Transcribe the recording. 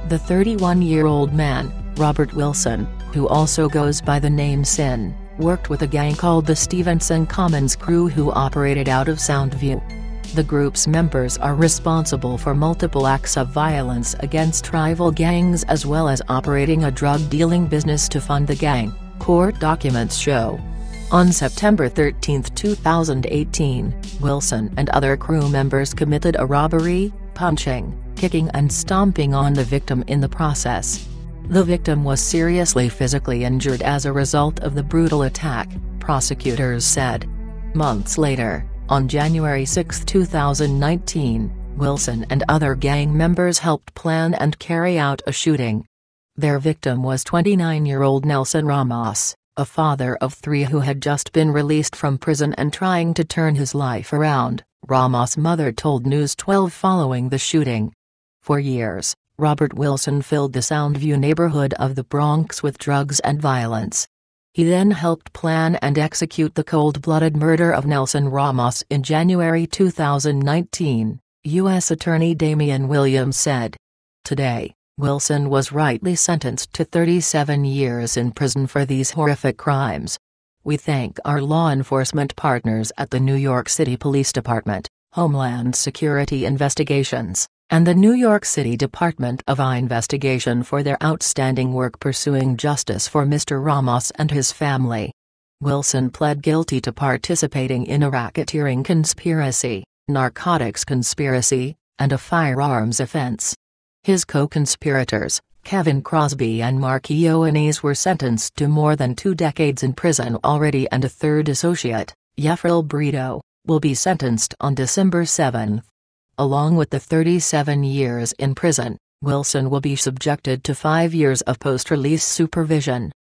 The 31-year-old man, Robert Wilson, who also goes by the name Sin, worked with a gang called the Stevenson Commons Crew who operated out of Soundview. The group's members are responsible for multiple acts of violence against rival gangs as well as operating a drug-dealing business to fund the gang, court documents show. On September 13, 2018, Wilson and other crew members committed a robbery, punching, kicking and stomping on the victim in the process. The victim was seriously physically injured as a result of the brutal attack, prosecutors said. Months later, on January 6, 2019, Wilson and other gang members helped plan and carry out a shooting. Their victim was 29-year-old Nelson Ramos, a father of 3 who had just been released from prison and trying to turn his life around, Ramos' mother told News 12 following the shooting. For years, Robert Wilson filled the Soundview neighborhood of the Bronx with drugs and violence. He then helped plan and execute the cold-blooded murder of Nelson Ramos in January 2019, U.S. Attorney Damian Williams said. Today, Wilson was rightly sentenced to 37 years in prison for these horrific crimes. We thank our law enforcement partners at the New York City Police Department, Homeland Security Investigations, and the New York City Department of Investigation for their outstanding work pursuing justice for Mr. Ramos and his family. Wilson pled guilty to participating in a racketeering conspiracy, narcotics conspiracy, and a firearms offense. His co-conspirators, Kevin Crosby and Mark Ioannis, were sentenced to more than 2 decades in prison already, and a third associate, Yefril Brito, will be sentenced on December 7. Along with the 37 years in prison, Wilson will be subjected to 5 years of post-release supervision.